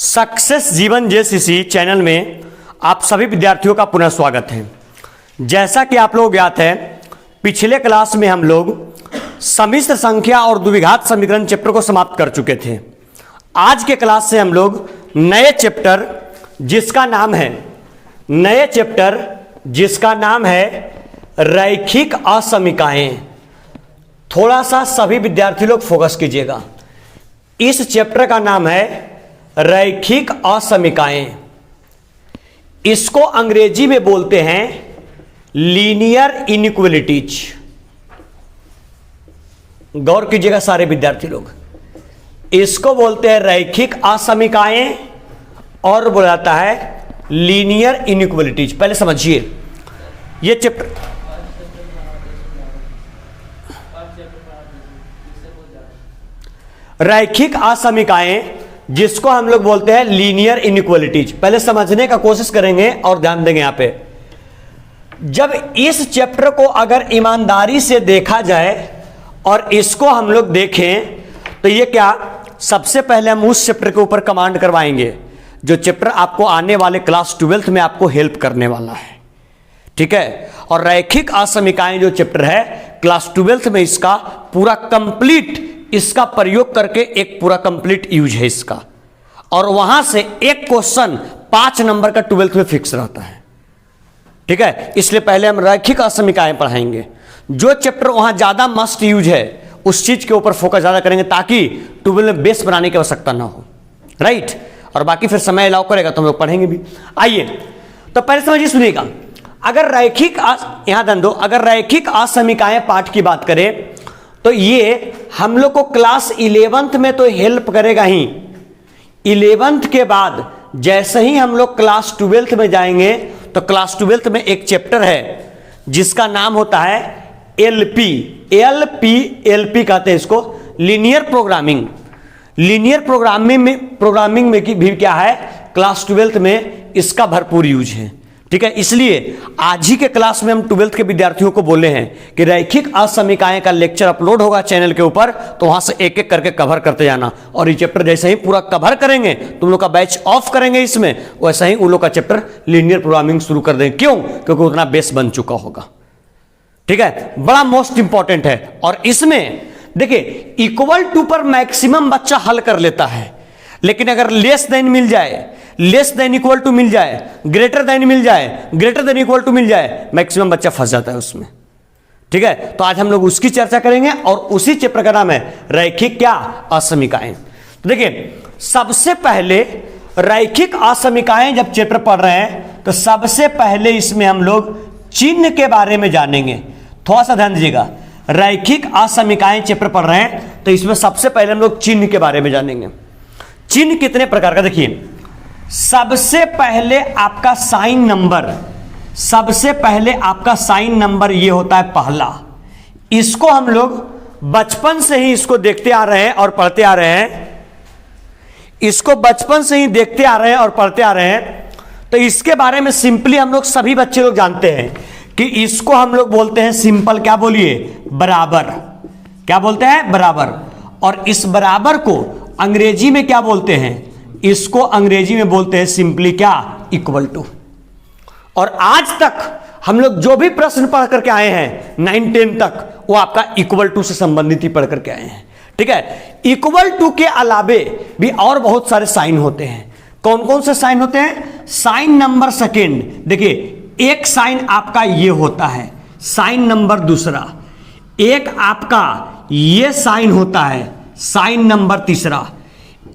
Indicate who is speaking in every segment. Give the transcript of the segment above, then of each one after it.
Speaker 1: Success जीवन JCC channel में आप सभी विद्यार्थियों का पुनः स्वागत है। जैसा कि आप लोग ज्ञात है, पिछले क्लास में हम लोग सम्मिश्र संख्या और द्विघात समीकरण चैप्टर को समाप्त कर चुके थे। आज के क्लास से हम लोग नए चैप्टर जिसका नाम है रैखिक असमीकाएं। थोड़ा सा सभी विद्यार्थी लोग फोकस कीजिएगा। इस चैप्टर का नाम है रैखिक असमीकाएं। इसको अंग्रेजी में बोलते हैं लीनियर इनइक्वालिटीज। गौर कीजिएगा सारे विद्यार्थी लोग, इसको बोलते हैं रैखिक असमीकाएं और बोला जाता है लीनियर इनइक्वालिटीज। पहले समझिए ये चैप्टर रैखिक असमीकाएं जिसको हम लोग बोलते हैं लीनियर इनइक्वालिटीज। पहले समझने का कोशिश करेंगे और ध्यान देंगे यहां पे। जब इस चैप्टर को अगर ईमानदारी से देखा जाए और इसको हम लोग देखें तो ये क्या, सबसे पहले हम उस चैप्टर के ऊपर कमांड करवाएंगे जो चैप्टर आपको आने वाले क्लास 12th में आपको हेल्प करने वाला है, ठीक है। और रैखिक असमीकाएं जो चैप्टर है क्लास 12th में इसका पूरा कंप्लीट, इसका प्रयोग करके एक पूरा कंप्लीट यूज है इसका। और वहां से एक क्वेश्चन 5 नंबर का 12th में फिक्स रहता है, ठीक है। इसलिए पहले हम रैखिक असमीकाएं पढ़ाएंगे। जो चैप्टर वहां ज्यादा मस्ट यूज है उस चीज के ऊपर फोकस ज्यादा करेंगे ताकि 12 में बेस बनाने की आवश्यकता ना हो, राइट। और बाकी फिर समय अलाउ करेगा तो हम लोग पढ़ेंगे भी। आइए तो पहले समझिए, सुनिएगा। अगर रैखिक यहां ध्यान दो, अगर रैखिक असमीकाएं पाठ की बात करें तो ये हम लोग को क्लास 11th में तो हेल्प करेगा ही। 11th के बाद जैसे ही हम लोग क्लास 12th में जाएंगे तो क्लास 12th में एक चैप्टर है जिसका नाम होता है एलपी कहते हैं इसको, लीनियर प्रोग्रामिंग। लीनियर प्रोग्रामिंग में भी क्या है, क्लास 12th में इसका भरपूर यूज है, ठीक है। इसलिए आज ही के क्लास में हम 12th के विद्यार्थियों को बोले हैं कि रैखिक असमीकाएं का लेक्चर अपलोड होगा चैनल के ऊपर, तो वहां से एक एक करके कवर करते जाना। और ये चैप्टर जैसे ही पूरा कवर करेंगे, तुम लोग का बैच ऑफ करेंगे इसमें, वैसे ही उन लोग का चैप्टर लीनियर प्रोग्रामिंग शुरू कर देंगे। क्यों? क्योंकि उतना बेस बन चुका होगा, ठीक है। बड़ा मोस्ट इंपॉर्टेंट है। और इसमें देखिए इक्वल टू पर मैक्सिमम बच्चा हल कर लेता है, लेकिन अगर लेस देन मिल जाए, लेस देन इक्वल टू मिल जाए, ग्रेटर देन मिल जाए, ग्रेटर देन इक्वल टू मिल जाए, मैक्सिमम बच्चा फंस जाता है उसमें, ठीक है। तो आज हम लोग उसकी चर्चा करेंगे और उसी चैप्टर का नाम है रैखिक क्या, असमीकाएं। तो देखिए सबसे पहले रैखिक असमीकाएं जब चैप्टर पढ़ रहे हैं तो सबसे पहले इसमें हम लोग चिन्ह के बारे में जानेंगे। थोड़ा सा ध्यान दीजिएगा, रैखिक असमीकाएं चैप्टर पढ़ रहे हैं तो इसमें सबसे पहले हम लोग चिन्ह के बारे में जानेंगे। चिन्ह कितने प्रकार का, देखिए सबसे पहले आपका साइन नंबर ये होता है पहला। इसको हम लोग बचपन से ही इसको देखते आ रहे हैं और पढ़ते आ रहे हैं, तो इसके बारे में सिंपली हम लोग सभी बच्चे लोग जानते हैं कि इसको हम लोग बोलते हैं सिंपल, क्या बोलिए, बराबर। क्या बोलते हैं? बराबर। और इस बराबर को अंग्रेजी में क्या बोलते हैं? इसको अंग्रेजी में बोलते हैं सिंपली क्या, इक्वल टू। और आज तक हम लोग जो भी प्रश्न पढ़ करके आए हैं 9-10 तक, वो आपका इक्वल टू से संबंधित ही पढ़ करके आए हैं, ठीक है। इक्वल टू के अलावे भी और बहुत सारे साइन होते हैं। कौन कौन से साइन होते हैं? साइन नंबर सेकेंड, देखिए एक साइन आपका ये होता है, साइन नंबर दूसरा। एक आपका ये साइन होता है, साइन नंबर तीसरा।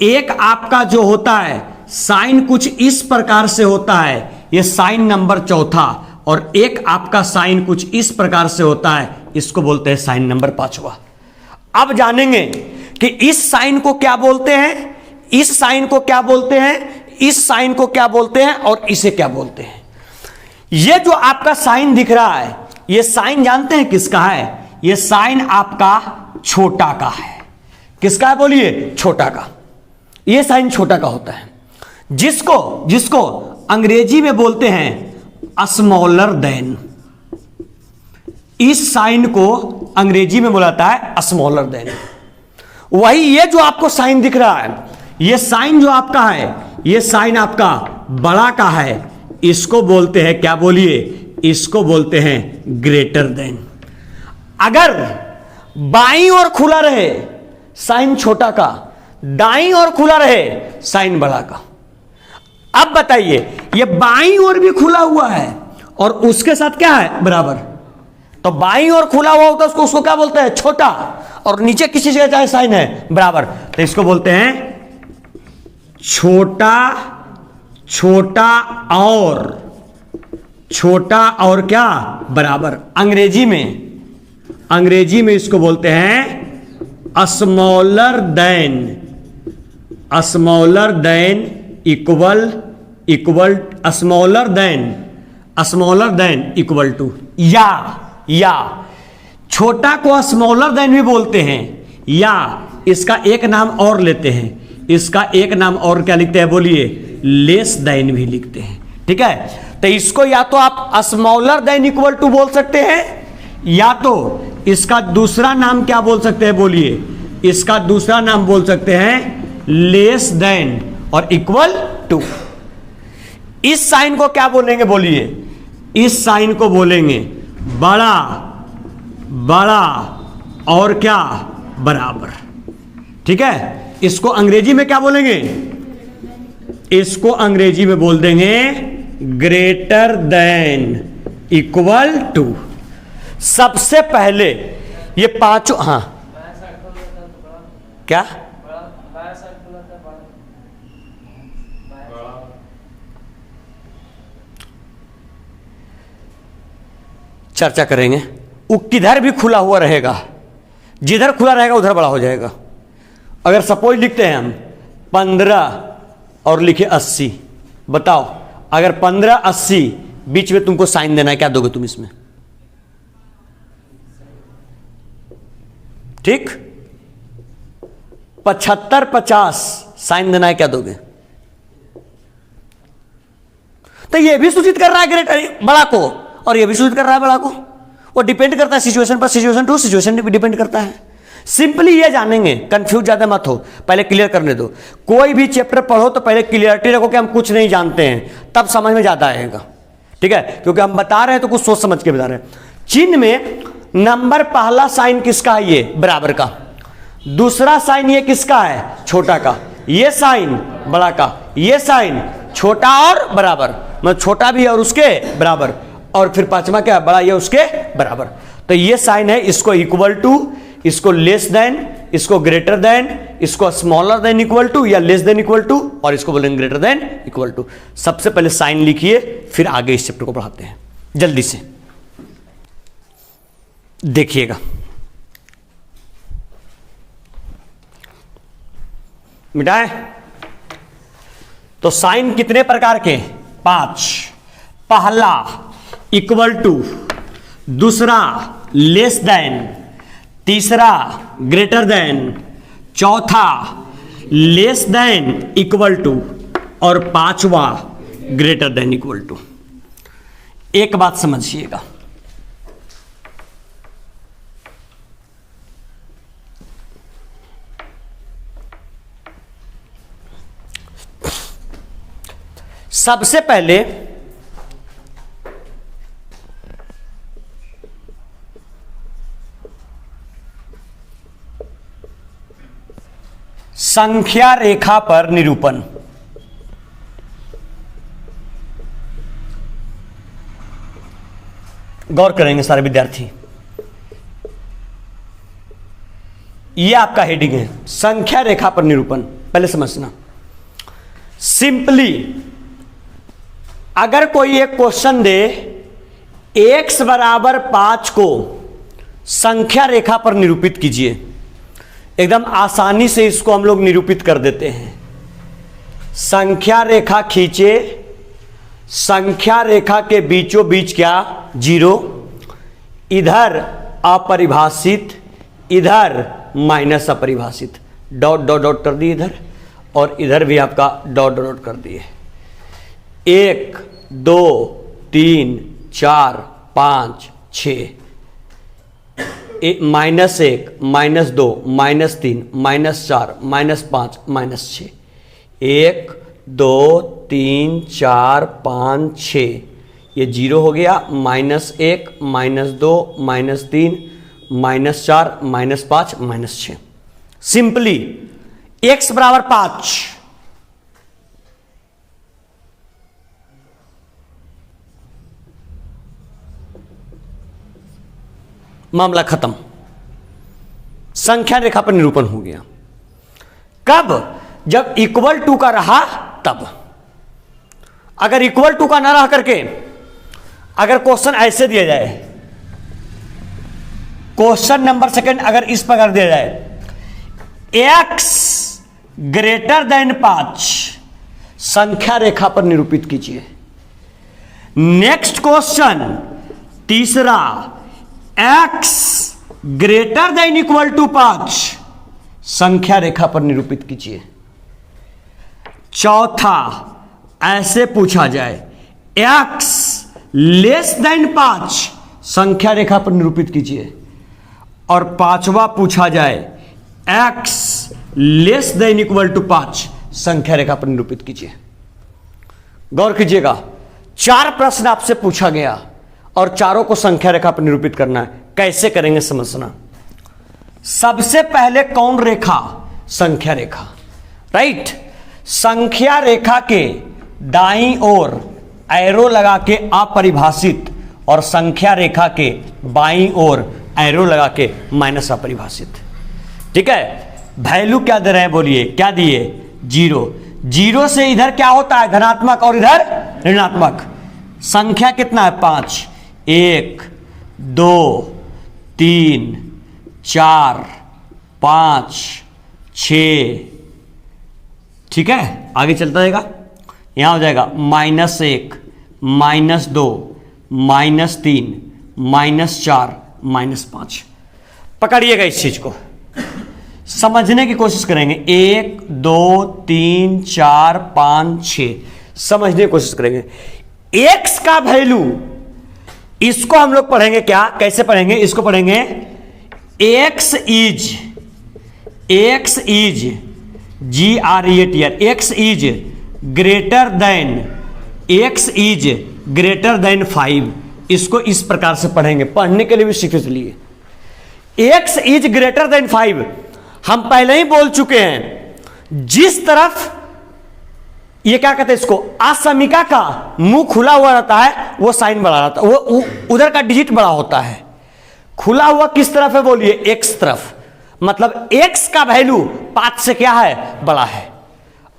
Speaker 1: एक आपका जो होता है साइन कुछ इस प्रकार से होता है, ये साइन नंबर चौथा। और एक आपका साइन कुछ इस प्रकार से होता है, इसको बोलते हैं साइन नंबर 5वां। अब जानेंगे कि इस साइन को क्या बोलते हैं, इस साइन को क्या बोलते हैं, इस साइन को क्या बोलते हैं और इसे क्या बोलते हैं। ये जो आपका साइन दिख रहा है, ये साइन जानते हैं किसका है? ये साइन आपका छोटा का है। किसका है बोलिए? छोटा का। ये साइन छोटा का होता है, जिसको अंग्रेजी में बोलते हैं स्मॉलर देन। इस साइन को अंग्रेजी में बोला जाता है स्मॉलर देन। वही ये जो आपको साइन दिख रहा है, ये साइन जो आपका है ये साइन आपका बड़ा का है, इसको बोलते हैं क्या बोलिए, इसको बोलते हैं ग्रेटर देन। अगर बाईं ओर खुला रहे साइन छोटा का, दाईं ओर खुला रहे साइन बड़ा का। अब बताइए ये बाईं ओर भी खुला हुआ है और उसके साथ क्या है, बराबर। तो बाईं ओर खुला हुआ होता है उसको क्या बोलते हैं, छोटा, और नीचे किसी जगह चाहे साइन है बराबर, तो इसको बोलते हैं छोटा छोटा और क्या, बराबर। अंग्रेजी में इसको बोलते हैं smaller than equal smaller than equal to, या छोटा को स्मॉलर देन भी बोलते हैं, या इसका एक नाम और लेते हैं, इसका एक नाम और क्या लिखते हैं बोलिए, लेस देन भी लिखते हैं। ठीक है, तो इसको या तो आप स्मॉलर देन इक्वल टू बोल सकते हैं, या तो इसका दूसरा नाम क्या बोल सकते हैं बोलिए, इसका दूसरा नाम बोल सकते हैं लेस देन और इक्वल टू। इस साइन को क्या बोलेंगे बोलिए, इस साइन को बोलेंगे बड़ा और क्या, बराबर। ठीक है, इसको अंग्रेजी में क्या बोलेंगे, इसको अंग्रेजी में बोल देंगे ग्रेटर देन इक्वल टू। सबसे पहले ये पांचों, हाँ क्या, चर्चा करेंगे। वो किधर भी खुला हुआ रहेगा, जिधर खुला रहेगा उधर बड़ा हो जाएगा। अगर सपोज लिखते हैं हम 15 और लिखे 80, बताओ अगर 15 80 बीच में तुमको साइन देना है, क्या दोगे तुम इसमें, ठीक। 75 50 साइन देना है, क्या दोगे। तो ये भी सूचित कर रहा है ग्रेटर बड़ा को, और ये भी सूचित कर रहा है बड़ा को। वो डिपेंड करता है सिचुएशन पर, सिचुएशन टू सिचुएशन भी डिपेंड करता है। सिंपली ये जानेंगे, कंफ्यूज ज्यादा मत हो, पहले क्लियर करने दो। कोई भी चैप्टर पढ़ो तो पहले क्लियरिटी रखो कि हम कुछ नहीं जानते हैं, तब समझ में ज्यादा आएगा। ठीक है, क्योंकि हम बता रहे हैं तो कुछ सोच समझ के बता रहे हैं। चिन्ह में नंबर पहला साइन किसका है, ये बराबर का। दूसरा साइन ये किसका है, छोटा का। ये साइन बड़ा का, ये साइन छोटा और बराबर, मतलब छोटा भी है और उसके बराबर, और फिर पांचवा क्या, बड़ा, ये उसके बराबर। तो ये साइन है, इसको इक्वल टू, इसको लेस देन, इसको ग्रेटर देन, इसको स्मॉलर देन इक्वल टू या लेस देन इक्वल टू, और इसको बोलेंगे ग्रेटर देन इक्वल टू। सबसे पहले साइन लिखिए, फिर आगे इस चैप्टर को पढ़ाते हैं। जल्दी से देखिएगा। मिटाए तो साइन कितने प्रकार के, 5। पहला इक्वल टू, दूसरा लेस देन, तीसरा ग्रेटर देन, चौथा लेस देन इक्वल टू, और पांचवा ग्रेटर देन इक्वल टू। एक बात समझिएगा, सबसे पहले संख्या रेखा पर निरूपण। गौर करेंगे सारे विद्यार्थी, ये आपका हेडिंग है, संख्या रेखा पर निरूपण। पहले समझना, सिंपली अगर कोई एक क्वेश्चन दे x बराबर 5 को संख्या रेखा पर निरूपित कीजिए, एकदम आसानी से इसको हम लोग निरूपित कर देते हैं। संख्या रेखा खींचे, संख्या रेखा के बीचों बीच क्या, 0, इधर अपरिभाषित, इधर माइनस अपरिभाषित, डॉट डॉट डॉट कर दिए इधर, और इधर भी आपका डॉट डॉट डॉट कर दिए। 1 2 3 4 5 6, -1 -2 -3 -4 -5 -6, 1 2 3 4 5 6, ये 0 हो गया, -1 -2 -3 -4 -5 -6। सिंपली x बराबर 5, मामला खत्म, संख्या रेखा पर निरूपण हो गया। कब? जब इक्वल टू का रहा तब। अगर इक्वल टू का ना रह करके अगर क्वेश्चन ऐसे दिया जाए, क्वेश्चन नंबर सेकंड अगर इस प्रकार दिया जाए, x ग्रेटर देन 5 संख्या रेखा पर निरूपित कीजिए। नेक्स्ट क्वेश्चन तीसरा, x greater than equal to 5 संख्या रेखा पर निरूपित कीजिए। चौथा ऐसे पूछा जाए, x लेस देन 5 संख्या रेखा पर निरूपित कीजिए। और पांचवा पूछा जाए, x less than equal to 5 संख्या रेखा पर निरूपित कीजिए। गौर कीजिएगा, 4 प्रश्न आपसे पूछा गया और चारों को संख्या रेखा पर निरूपित करना है। कैसे करेंगे समझना। सबसे पहले कौन रेखा? संख्या रेखा, राइट। संख्या रेखा के दाईं ओर एरो लगा के अपरिभाषित और संख्या रेखा के बाईं ओर एरो लगा के माइनस अपरिभाषित। ठीक है, वैल्यू क्या दे रहे हैं बोलिए? क्या दिए? 0। 0 से इधर क्या होता है? धनात्मक और इधर ऋणात्मक। संख्या कितना है? 5। 1 2 3 4 5 6। ठीक है, आगे चलता जाएगा। यहां हो जाएगा -1 -2 -3 -4 -5। पकड़िएगा इस चीज को, समझने की कोशिश करेंगे। 1 2 3 4 5 6 समझने की कोशिश करेंगे। x का वैल्यू, इसको हम लोग पढ़ेंगे क्या? कैसे पढ़ेंगे? इसको पढ़ेंगे x is GREATR, x is greater then 5। इसको इस प्रकार से पढ़ेंगे, पढ़ने के लिए भी सीखे चलिए। x इज ग्रेटर देन 5 हम पहले ही बोल चुके हैं। जिस तरफ ये क्या कहते हैं, इसको असमिका का मुंह खुला हुआ रहता है वो साइन बड़ा रहता है, वो उधर का डिजिट बड़ा होता है। खुला हुआ किस तरफ है बोलिए? x तरफ। मतलब x का वैल्यू 5 से क्या है? बड़ा है।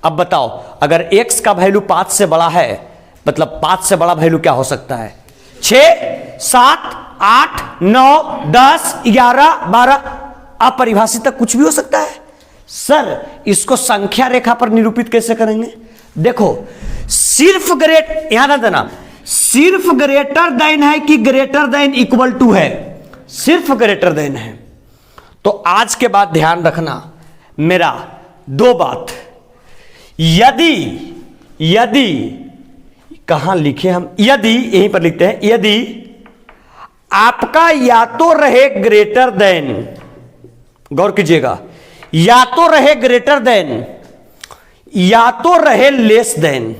Speaker 1: अब बताओ, अगर x का वैल्यू 5 से बड़ा है, मतलब 5 से बड़ा वैल्यू क्या हो सकता है? 6 7 8 9 10 11 12 अपरिभाषित तक कुछ भी हो सकता है। सर इसको संख्या रेखा पर निरूपित कैसे करेंगे? देखो, सिर्फ यहां देना, सिर्फ ग्रेटर देन है कि ग्रेटर देन इक्वल टू है? सिर्फ ग्रेटर देन है। तो आज के बाद ध्यान रखना मेरा 2 बात। यदि कहां लिखे हम? यदि, यहीं पर लिखते हैं, यदि आपका या तो रहे ग्रेटर देन, गौर कीजिएगा, या तो रहे ग्रेटर देन या तो रहे लेस देन,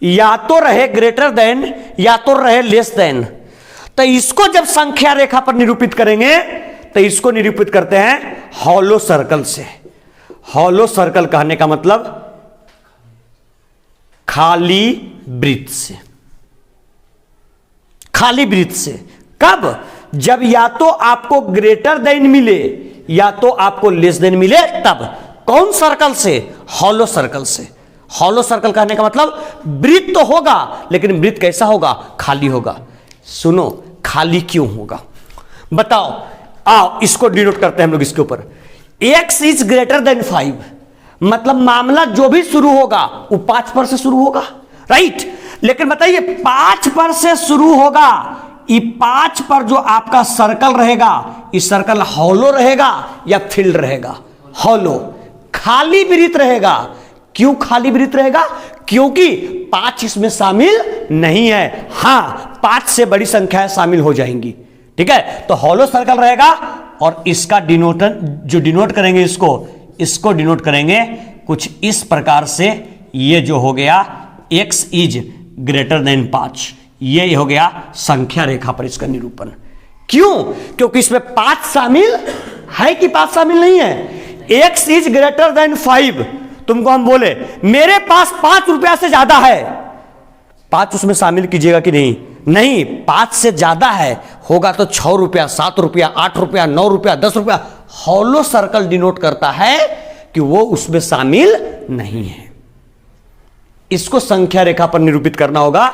Speaker 1: या तो रहे ग्रेटर देन या तो रहे लेस देन, तो इसको जब संख्या रेखा पर निरूपित करेंगे तो इसको निरूपित करते हैं हॉलो सर्कल से। हॉलो सर्कल कहने का मतलब खाली वृत्त से। खाली वृत्त से कब? जब या तो आपको ग्रेटर देन मिले या तो आपको लेस देन मिले, तब। कौन सर्कल से? हॉलो सर्कल से। हॉलो सर्कल कहने का मतलब वृत्त तो होगा, लेकिन वृत्त कैसा होगा? खाली होगा। सुनो, खाली क्यों होगा बताओ। आओ इसको डिनोट करते हैं हम लोग इसके ऊपर। x इज ग्रेटर देन 5 मतलब मामला जो भी शुरू होगा वो 5 पर से शुरू होगा, राइट। लेकिन बताइए 5 पर से शुरू होगा, ये 5 पर जो आपका सर्कल रहेगा, इस सर्कल हॉलो रहेगा या फील्ड रहेगा? हॉलो, खाली वृत्त रहेगा। क्यों खाली वृत्त रहेगा? क्योंकि 5 इसमें शामिल नहीं है। हां, 5 से बड़ी संख्याएं शामिल हो जाएंगी, ठीक है। तो हॉलो सर्कल रहेगा और इसका डिनोटर जो डिनोट करेंगे, इसको डिनोट करेंगे कुछ इस प्रकार से ये जो हो गया x इज ग्रेटर देन 5, ये हो गया संख्या रेखा पर इसका निरूपण। क्यों? क्योंकि इसमें 5 शामिल है कि 5 शामिल नहीं है। x इज ग्रेटर देन 5, तुमको हम बोले मेरे पास 5 रुपया से ज्यादा है, 5 उसमें शामिल कीजिएगा कि नहीं? नहीं, 5 से ज्यादा है होगा तो 6 रुपया, 7 रुपया, 8 रुपया, 9 रुपया, 10 रुपया। हॉलो सर्कल डिनोट करता है कि वो उसमें शामिल नहीं है। इसको संख्या रेखा पर निरूपित करना होगा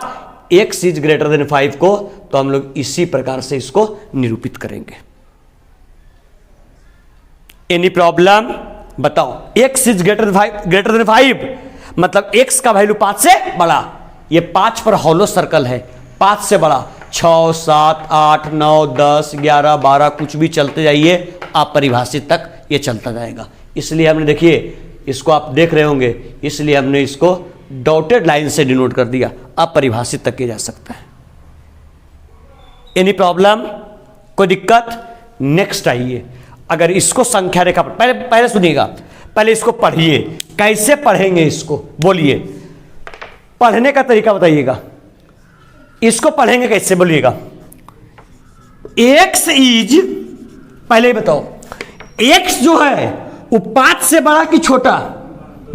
Speaker 1: x इज ग्रेटर देन 5 को, तो हम लोग इसी प्रकार से इसको निरूपित करेंगे। Any problem? बताओ। x इज ग्रेटर देन 5 मतलब x का वैल्यू 5 से बड़ा, ये 5 पर हॉलो सर्कल है, 5 से बड़ा 6, 7, 8, 9, 10, 11, 12 कुछ भी चलते जाइए, अपरिभाषित तक ये चलता जाएगा। इसलिए हमने देखिए इसको आप देख रहे होंगे, इसलिए हमने इसको डॉटेड लाइन से डिनोट कर दिया, अपरिभाषित तक किया जा सकता है। Any problem? कोई दिक्कत? नेक्स्ट आइए, अगर इसको संख्या रेखा पर पहले सुनिएगा, पहले इसको पढ़िए। कैसे पढ़ेंगे इसको? बोलिए, पढ़ने का तरीका बताइएगा। इसको पढ़ेंगे कैसे? बोलिएगा। x इज, पहले ही बताओ, x जो है वो 5 से बड़ा कि छोटा?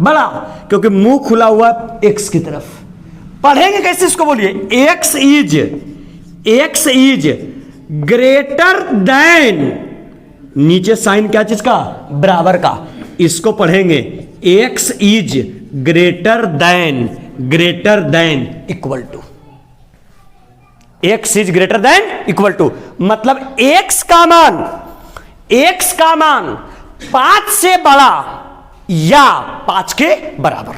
Speaker 1: बड़ा, क्योंकि मुंह खुला हुआ x की तरफ। पढ़ेंगे कैसे इसको? बोलिए। x इज ग्रेटर देन, नीचे साइन क्या चीज का? बराबर का। इसको पढ़ेंगे x is greater than equal to, x is greater than equal to मतलब x का मान 5 से बड़ा या 5 के बराबर।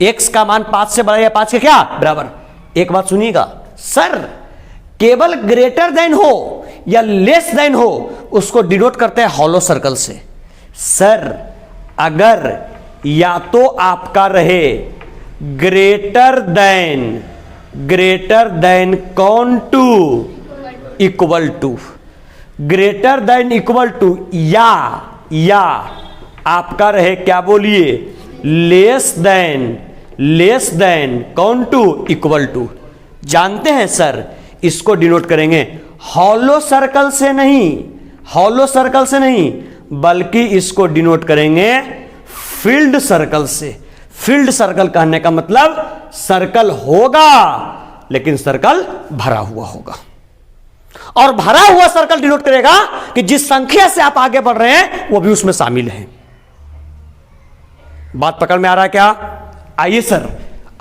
Speaker 1: x का मान 5 से बड़ा या 5 के क्या बराबर? एक बात सुनिएगा सर, केवल ग्रेटर देन हो या लेस देन हो उसको डिनोट करते हैं हॉलो सर्कल से। सर अगर या तो आपका रहे ग्रेटर देन कौन to equal to, greater than equal to, या आपका रहे क्या? बोलिए, लेस देन कौन टू इक्वल टू। जानते हैं सर इसको डिनोट करेंगे हॉलो सर्कल से नहीं, बल्कि इसको डिनोट करेंगे फील्ड सर्कल से। फील्ड सर्कल कहने का मतलब सर्कल होगा लेकिन सर्कल भरा हुआ होगा, और भरा हुआ सर्कल डिनोट करेगा कि जिस संख्या से आप आगे बढ़ रहे हैं वो भी उसमें शामिल है। बात पकड़ में आ रहा है क्या? आइए सर,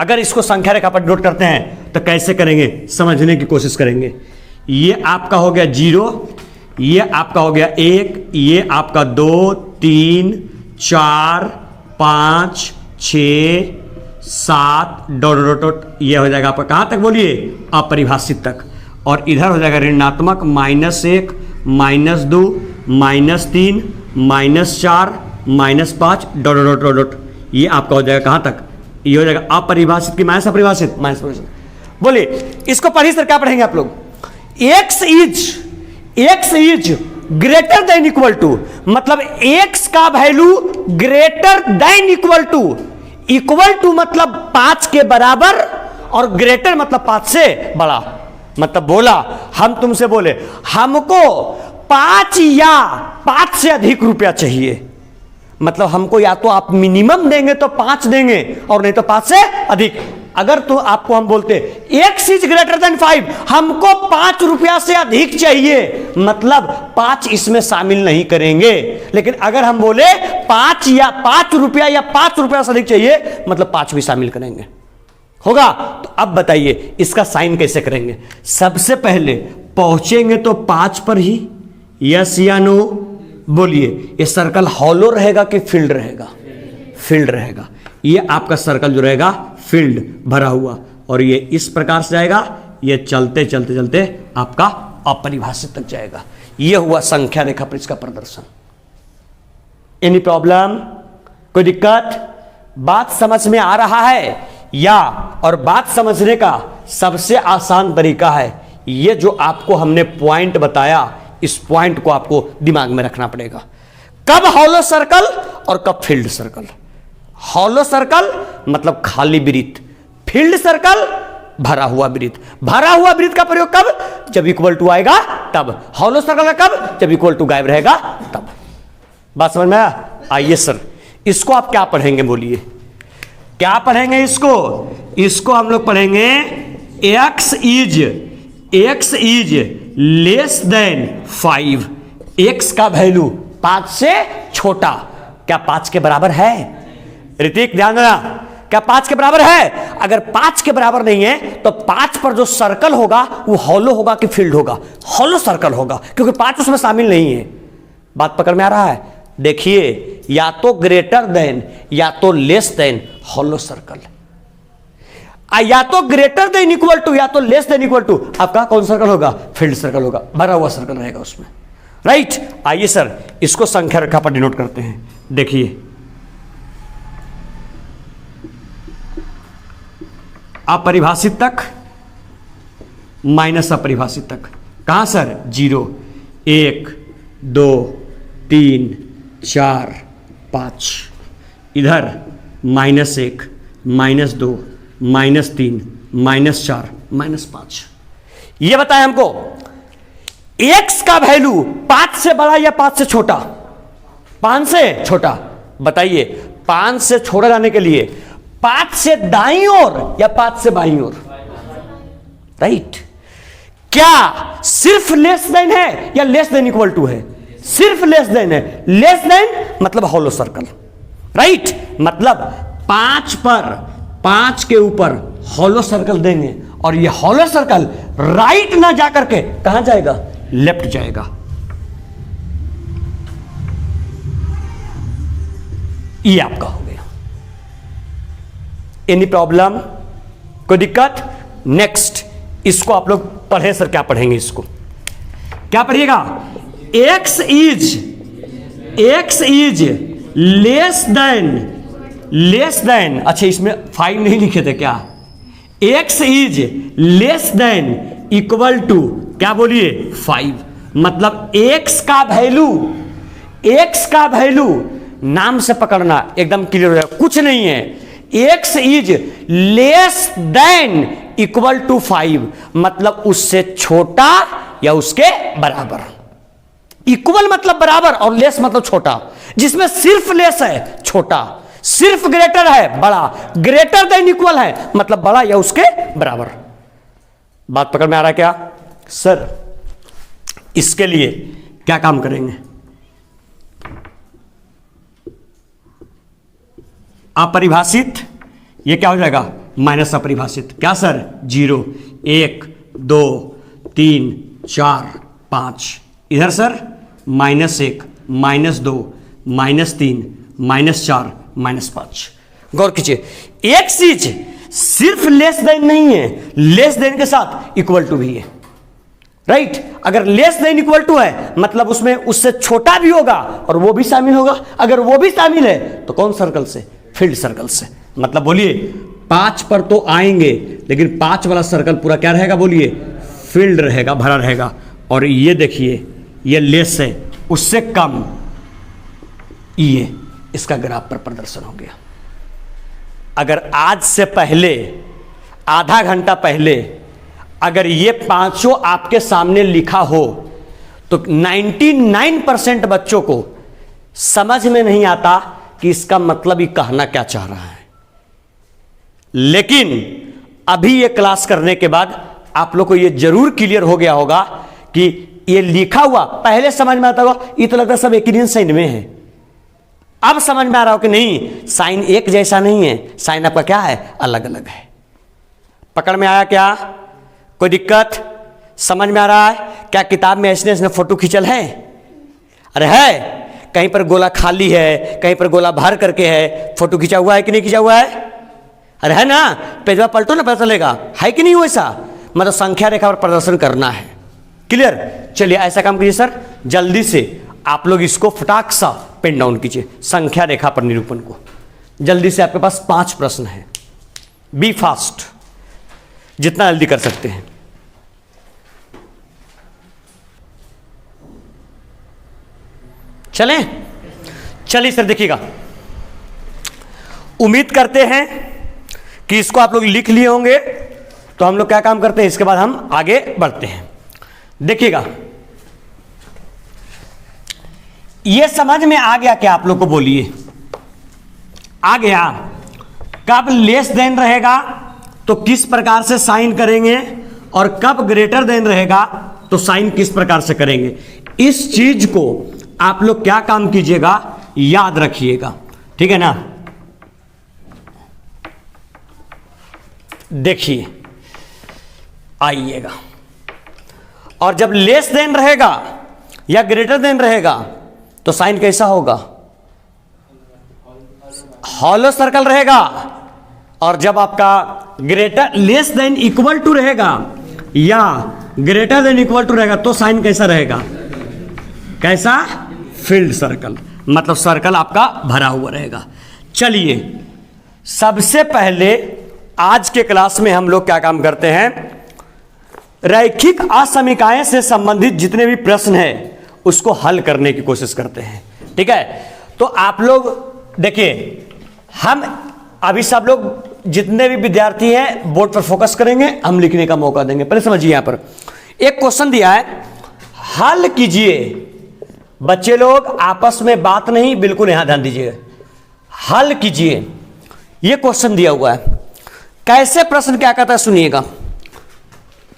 Speaker 1: अगर इसको संख्या रेखा पर डिनोट करते हैं तो कैसे करेंगे समझने की कोशिश करेंगे। ये आपका हो गया 0, ये आपका हो गया 1, ये आपका 2, 3, 4, 5, 6, 7 डॉट, ये हो जाएगा आपका कहां तक? बोलिए, अपरिभाषित तक। और इधर हो जाएगा ऋणात्मक -1, -2, -3, -4, -5 डॉट, ये आपका हो जाएगा कहां तक? ये हो जाएगा अपरिभाषित की माइनस अपरिभाषित? माइनस अपरिभाषित। बोलिए इसको पढ़िए सर, क्या पढ़ेंगे आप लोग? x is greater than equal to मतलब x का value greater than equal to मतलब 5 के बराबर, और ग्रेटर मतलब 5 से बड़ा। मतलब बोला, हम तुमसे बोले हमको 5 या 5 से अधिक रुपया चाहिए, मतलब हमको या तो आप मिनिमम देंगे तो 5 देंगे और नहीं तो 5 से अधिक। अगर तो आपको हम बोलते x इज ग्रेटर देन 5, हमको 5 रुपया से अधिक चाहिए, मतलब 5 इसमें शामिल नहीं करेंगे। लेकिन अगर हम बोले 5 रुपया या 5 रुपया से अधिक चाहिए, मतलब 5 भी शामिल करेंगे। होगा? तो अब बताइए इसका साइन कैसे करेंगे? सबसे पहले पहुंचेंगे तो 5 पर ही, यस या नो? बोलिए, ये सर्कल हॉलो रहेगा कि फील्ड रहेगा? फील्ड रहेगा। ये आपका सर्कल जो रहेगा फील्ड भरा हुआ, और ये इस प्रकार से जाएगा, ये चलते चलते चलते आपका अपरिभाषित तक जाएगा। ये हुआ संख्या रेखा पर इसका प्रदर्शन। Any problem? कोई दिक्कत? बात समझ में आ रहा है या? और बात समझने का सबसे आसान तरीका है ये जो आपको हमने पॉइंट बताया, इस पॉइंट को आपको दिमाग में रखना पड़ेगा। कब हॉलो सर्कल और कब फील्ड सर्कल। हॉलो सर्कल मतलब खाली वृत्त, फील्ड सर्कल भरा हुआ वृत्त। भरा हुआ वृत्त का प्रयोग कब, जब इक्वल टू आएगा तब। हॉलो सर्कल का कब, जब इक्वल टू गायब रहेगा तब। बात समझ में आया? आइए सर, इसको आप क्या पढ़ेंगे बोलिए, क्या पढ़ेंगे इसको? इसको हम लोग पढ़ेंगे x is less then 5। x का वैल्यू 5 से छोटा, क्या 5 के बराबर है? ऋतिक ध्यान देना, क्या 5 के बराबर है? अगर 5 के बराबर नहीं है तो 5 पर जो सर्कल होगा वो हॉलो होगा कि फील्ड होगा? हॉलो सर्कल होगा, क्योंकि 5 उसमें शामिल नहीं है। बात पकड़ में आ रहा है? देखिए, या तो ग्रेटर देन या तो लेस देन हॉलो सर्कल, या तो ग्रेटर देन इक्वल टू या तो लेस देन इक्वल टू, आपका कौन सर्कल होगा? फील्ड सर्कल होगा, भरा हुआ सर्कल रहेगा उसमें, राइट। आइए सर, इसको संख्या रेखा पर डिनोट करते हैं। देखिए, अपरिभाषित तक माइनस अपरिभाषित तक, कहां सर? 0 1 2 3 4 5, इधर -1 -2 -3 -4 -5। ये बताए हमको x का वैल्यू 5 से बड़ा या 5 से छोटा? 5 से छोटा। बताइए, 5 से छोड़ा जाने के लिए 5 से दाईं ओर या 5 से बाईं ओर? राइट। क्या सिर्फ लेस देन है या लेस देन इक्वल टू है? सिर्फ लेस देन है। लेस देन मतलब हॉलो सर्कल, राइट। मतलब 5 पर 5 के ऊपर हॉलो सर्कल देंगे और ये हॉलो सर्कल राइट ना जाकर के कहां जाएगा? लेफ्ट जाएगा। ये आपका हो गया। Any problem? कोई दिक्कत? नेक्स्ट, इसको आप लोग पढ़े सर, क्या पढ़ेंगे इसको? क्या पढ़िएगा? x इज लेस देन, अच्छा इसमें 5 नहीं लिखे थे क्या? x is less than equal to, क्या बोलिए? 5। मतलब x का वैल्यू नाम से पकड़ना एकदम क्लियर हो जाए, कुछ नहीं है। x is less than equal to 5 मतलब उससे छोटा या उसके बराबर। इक्वल मतलब बराबर और लेस मतलब छोटा। जिसमें सिर्फ लेस है छोटा, सिर्फ ग्रेटर है बड़ा, ग्रेटर देन इक्वल है मतलब बड़ा या उसके बराबर। बात पकड़ में आ रहा है क्या सर? इसके लिए क्या काम करेंगे? अपरिभाषित, ये क्या हो जाएगा? माइनस अपरिभाषित। क्या सर? 0 1 2 3 4 5, इधर सर -1 -2 -3 -4 -5। गौर कीजिए, एक चीज सिर्फ लेस देन नहीं है, लेस देन के साथ इक्वल टू भी है, राइट। अगर लेस देन इक्वल टू है मतलब उसमें उससे छोटा भी होगा और वो भी शामिल होगा। अगर वो भी शामिल है तो कौन सर्कल से? फील्ड सर्कल से। मतलब बोलिए 5 पर तो आएंगे लेकिन 5 वाला सर्कल पूरा क्या रहेगा? बोलिए फील्ड रहेगा, भरा रहेगा। और ये देखिए, ये लेस है, उससे कम, ये इसका ग्राफ पर प्रदर्शन हो गया। अगर आज से पहले आधा घंटा पहले अगर ये पांचों आपके सामने लिखा हो तो 99% बच्चों को समझ में नहीं आता कि इसका मतलब ही कहना क्या चाह रहा है। लेकिन अभी ये क्लास करने के बाद आप लोग को ये जरूर क्लियर हो गया होगा कि ये लिखा हुआ पहले समझ में आता होगा, ये तो लगता है सब एक ही साइन में है। अब समझ में आ रहा हो कि नहीं, साइन एक जैसा नहीं है, साइन आपका क्या है? अलग अलग है। पकड़ में आया क्या? कोई दिक्कत? समझ में आ रहा है क्या? किताब में ऐसे ऐसे फोटो खींचल है? अरे है, कहीं पर गोला खाली है, कहीं पर गोला भर करके है, फोटो खींचा हुआ है कि नहीं खींचा हुआ है? अरे है ना, पेजवा पलटो ना, पता चलेगा है कि नहीं वैसा। मतलब संख्या रेखा पर प्रदर्शन करना है। क्लियर? चलिए ऐसा काम कीजिए सर, जल्दी से आप लोग इसको फटाक सा पेन डाउन कीजिए, संख्या रेखा पर निरूपण को। जल्दी से, आपके पास 5 प्रश्न है, बी फास्ट, जितना जल्दी कर सकते हैं। चलें, चलिए सर देखिएगा, उम्मीद करते हैं कि इसको आप लोग लिख लिए होंगे। तो हम लोग क्या काम करते हैं, इसके बाद हम आगे बढ़ते हैं। देखिएगा, ये समझ में आ गया क्या आप लोग को? बोलिए, आ गया? कब लेस देन रहेगा तो किस प्रकार से साइन करेंगे, और कब ग्रेटर देन रहेगा तो साइन किस प्रकार से करेंगे। इस चीज को आप लोग क्या काम कीजिएगा, याद रखिएगा, ठीक है ना। देखिए, आइएगा, और जब लेस देन रहेगा या ग्रेटर देन रहेगा तो साइन कैसा होगा, हॉलो सर्कल रहेगा। और जब आपका greater less than equal to रहेगा या ग्रेटर देन इक्वल टू रहेगा तो साइन कैसा रहेगा, कैसा, फील्ड सर्कल, मतलब सर्कल आपका भरा हुआ रहेगा। चलिए, सबसे पहले आज के क्लास में हम लोग क्या काम करते हैं, रैखिक असमीकाएं से संबंधित जितने भी प्रश्न हैं उसको हल करने की कोशिश करते हैं, ठीक है। तो आप लोग देखिए, हम अभी सब लोग जितने भी विद्यार्थी हैं बोर्ड पर फोकस करेंगे, हम लिखने का मौका देंगे। पहले समझिए, यहां पर एक क्वेश्चन दिया है, हल कीजिए। बच्चे लोग आपस में बात नहीं, बिल्कुल यहां ध्यान दीजिए, हल कीजिए। यह क्वेश्चन दिया हुआ है, कैसे प्रश्न क्या कहता है सुनिएगा।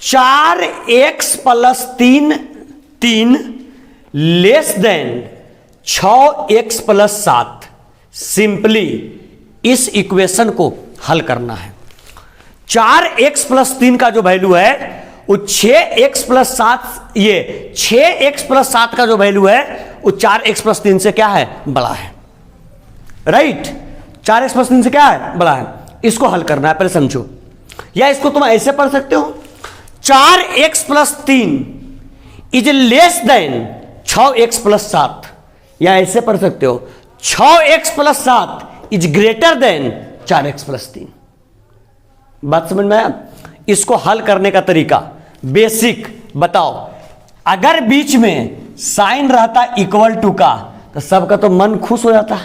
Speaker 1: 4x + 3 less then 6x + 7। Simply इस इक्वेशन को हल करना है। 4x + 3 का जो वैल्यू है वो 6x + 7, ये 6x + 7 का जो वैल्यू है वो 4x + 3 से क्या है, बड़ा है, राइट। 4x + 3 से क्या है, बड़ा है। इसको हल करना है, पहले समझो। या इसको तुम ऐसे पढ़ सकते हो, 4x + 3 is less then 6x + 7, या ऐसे पढ़ सकते हो 6x + 7 is greater then 4x + 3। बात समझ में आया? इसको हल करने का तरीका बेसिक बताओ। अगर बीच में साइन रहता इक्वल टू का तो सबका तो मन खुश हो जाता।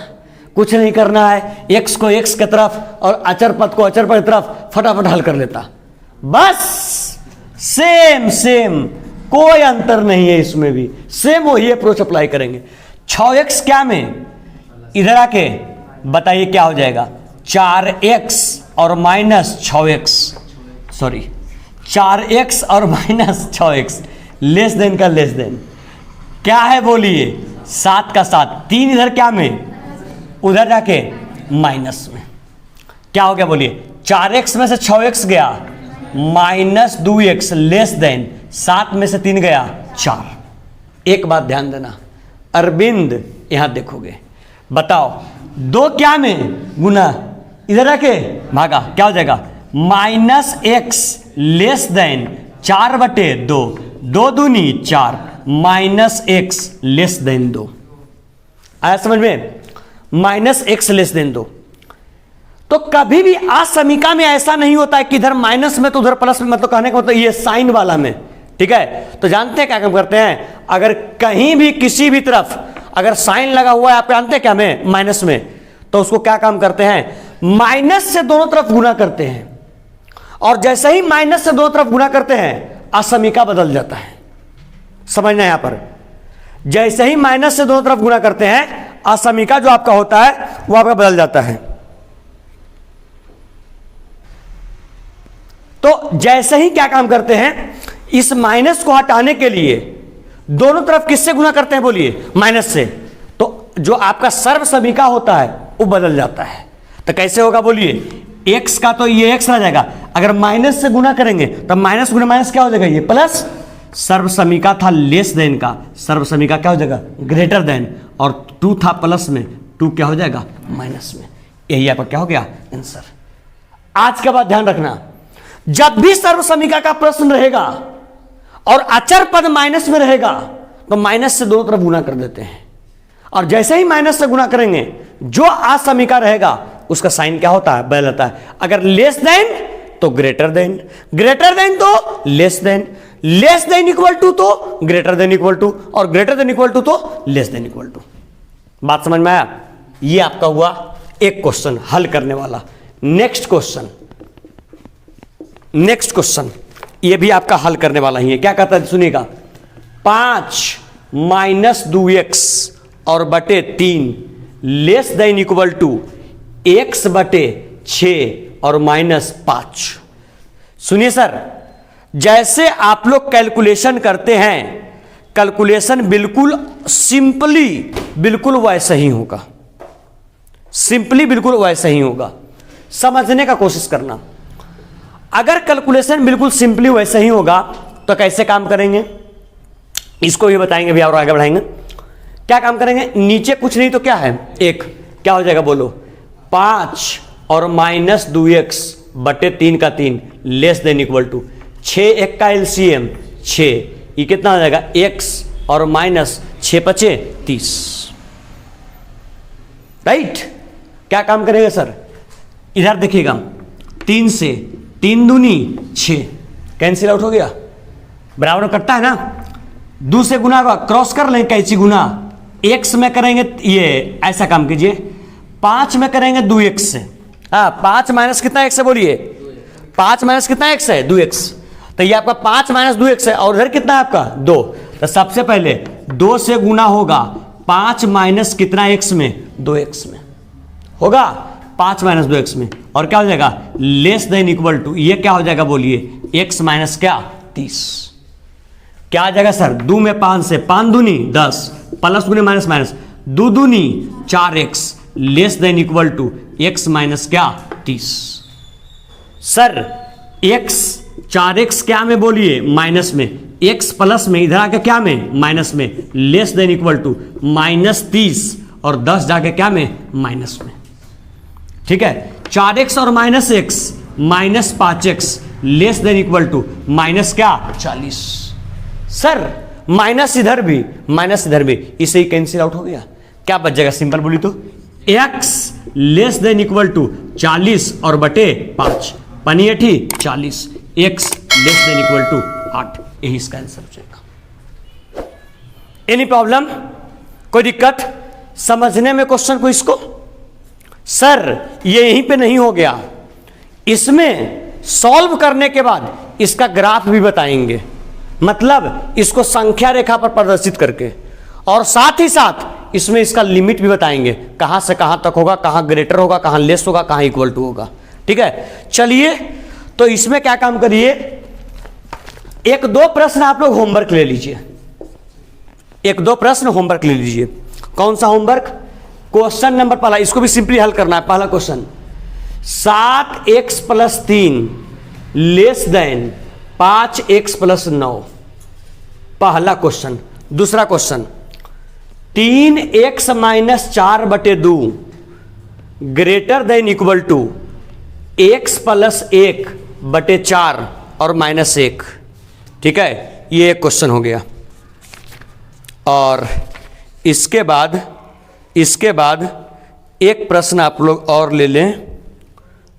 Speaker 1: कुछ नहीं करना है, x को x की तरफ और अचर पद को अचर पद की तरफ फटाफट हल कर लेता। बस सेम सेम, कोई अंतर नहीं है इसमें भी, सेम वही अप्रोच अप्लाई करेंगे। 6x क्या में, इधर आके बताइए क्या हो जाएगा, 4x और -6x, सॉरी 4x और -6x, लेस देन का लेस देन क्या है बोलिए, 7 का 7, 3 इधर क्या में, उधर जाके माइनस में, क्या हो गया बोलिए, 4x में से 6x गया, -2x लेस देन 7 में से 3 गया 4। एक बात ध्यान देना, अरविंद यहां देखोगे, बताओ 2 क्या में गुना, इधर आके भागा, क्या हो जाएगा, -x लेस देन 4/2, 2 दूनी 4, -x लेस देन 2। आया समझ में, -x लेस देन 2। तो कभी भी असमीका में ऐसा नहीं होता है कि इधर माइनस में तो उधर प्लस में, मतलब कहने का मतलब ये साइन वाला में, ठीक है। तो जानते हैं क्या काम करते हैं, अगर कहीं भी किसी भी तरफ अगर साइन लगा हुआ है, आप जानते हैं क्या में, माइनस में, तो उसको क्या काम करते हैं, माइनस से दोनों तरफ गुना करते हैं। और जैसे ही माइनस से दोनों तरफ गुना करते हैं असमीका बदल जाता है। समझना यहां पर, जैसे ही माइनस से दोनों तरफ गुना करते हैं असमीका जो आपका होता है वो आपका बदल जाता है। तो जैसे ही क्या काम करते हैं, इस माइनस को हटाने के लिए दोनों तरफ किससे गुना करते हैं बोलिए, माइनस से। तो जो आपका सर्व समीका होता है वो बदल जाता है। तो कैसे होगा बोलिए, x का तो ये x रह जाएगा, अगर माइनस से गुना करेंगे तो माइनस गुना माइनस क्या हो जाएगा, ये प्लस। सर्व समीका था लेस देन का, सर्व समीका क्या हो जाएगा, ग्रेटर देन, और 2 था प्लस में, 2 क्या हो जाएगा, माइनस में। यही आपका क्या हो गया, आंसर। आज के बाद ध्यान रखना, जब भी सर्व समीका का प्रश्न रहेगा और अचर पद माइनस में रहेगा तो माइनस से दोनों तरफ गुना कर देते हैं, और जैसे ही माइनस से गुना करेंगे जो असमीका रहेगा उसका साइन क्या होता है, बदल जाता है। अगर लेस देन तो ग्रेटर देन, ग्रेटर देन तो less than, less than equal to तो ग्रेटर देन इक्वल टू, और ग्रेटर देन इक्वल टू तो लेस देन इक्वल टू। बात समझ में आया? ये आपका हुआ एक क्वेश्चन हल करने वाला। नेक्स्ट क्वेश्चन ये भी आपका हल करने वाला ही है। क्या कहता है सुनिएगा, 5 माइनस 2x और बटे 3 less than equal to x बटे 6 और माइनस 5। सुनिए सर, जैसे आप लोग कैलकुलेशन करते हैं, कैलकुलेशन बिल्कुल सिंपली बिल्कुल वैसा ही होगा, सिंपली बिल्कुल वैसा ही होगा। समझने का कोशिश करना। अगर कैलकुलेशन बिल्कुल सिंपली वैसा ही होगा तो कैसे काम करेंगे इसको भी बताएंगे भी और आगे बढ़ाएंगे। क्या काम करेंगे, नीचे कुछ नहीं तो क्या है, एक, क्या हो जाएगा बोलो, 5 और माइनस 2x बटे 3 का 3 लेस देन इक्वल टू 6 एक का एलसीएम 6, ये कितना हो जाएगा, x और माइनस 6 पचे 30। राइट, क्या काम करेगा सर, इधर देखिएगा, 3 से 3 दूनी 6 कैंसिल आउट हो गया, बराबर कटता है ना, 2 से गुना का क्रॉस कर लें, कैसी गुना, x में करेंगे, ये ऐसा काम कीजिए, 5 में करेंगे 2x से, हाँ 5 माइनस कितना x है बोलिए, 5 माइनस कितना x है 2x, तो ये आपका 5 माइनस 2x है और इधर कितना है आपका 2, तो सबसे पहले 2 से गुना होगा 5 माइनस कितना x में 2x में होगा, 5 माइनस 2x में, और क्या हो जाएगा लेस देन इक्वल टू, ये क्या हो जाएगा बोलिए x माइनस क्या 30। क्या आ जाएगा सर, 2 में 5 से 5 दूनी 10 प्लस दूनी माइनस माइनस 2 दूनी 4x less than equal to x minus क्या 30। सर x 4x क्या में बोलिए माइनस में, x प्लस में इधर आके क्या में माइनस में, less than equal to minus 30 और 10 जाके क्या में माइनस में। ठीक है, 4x और minus x minus 5x less than equal to minus क्या 40। सर माइनस इधर भी माइनस इधर भी, इसे ही कैंसिल आउट हो गया, क्या बच जाएगा, सिंपल बोली तो x less than equal to 40 और बटे 5 पनियठी 40, x less than equal to 8, यही इसका आंसर हो जाएगा। एनी प्रॉब्लम, कोई दिक्कत समझने में क्वेश्चन को इसको? सर ये यहीं पे नहीं हो गया, इसमें सॉल्व करने के बाद इसका ग्राफ भी बताएंगे, मतलब इसको संख्या रेखा पर प्रदर्शित करके, और साथ ही साथ इसमें इसका लिमिट भी बताएंगे, कहां से कहां तक होगा, कहां ग्रेटर होगा, कहां लेस होगा, कहां इक्वल टू होगा। ठीक है, चलिए तो इसमें क्या काम करिए, 1-2 प्रश्न आप लोग होमवर्क ले लीजिए, 1-2 प्रश्न होमवर्क ले लीजिए। कौन सा होमवर्क, क्वेश्चन नंबर पहला, इसको भी सिंपली हल करना है। पहला question 7x plus 3 less then 5x plus 9, पहला क्वेश्चन। दूसरा क्वेश्चन 3x माइनस 4 बटे 2 greater than equal to x plus 1 बटे 4 और माइनस 1। ठीक है, ये एक क्वेश्चन हो गया। और इसके बाद एक प्रश्न आप लोग और ले लें,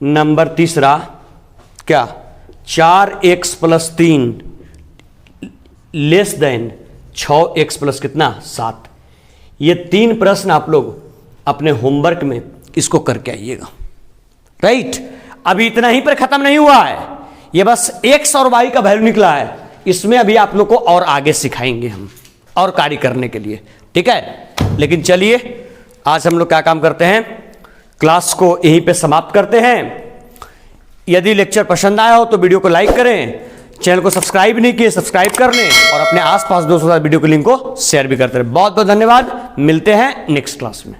Speaker 1: नंबर तीसरा, क्या 4x plus 3 less then 6x plus कितना 7। ये 3 प्रश्न आप लोग अपने होमवर्क में इसको करके आइएगा। राइट, अभी इतना ही पर खत्म नहीं हुआ है, ये बस x और y का वैल्यू निकला है, इसमें अभी आप लोग को और आगे सिखाएंगे हम और कार्य करने के लिए। ठीक है, लेकिन चलिए आज हम लोग क्या काम करते हैं, क्लास को यहीं पे समाप्त करते हैं। यदि लेक्चर पसंद आया हो तो वीडियो को लाइक करें, चैनल को सब्सक्राइब नहीं किए सब्सक्राइब कर लें, और अपने आसपास दोस्तों के साथ वीडियो के लिंक को शेयर भी करते रहें। बहुत बहुत धन्यवाद, मिलते हैं नेक्स्ट क्लास में।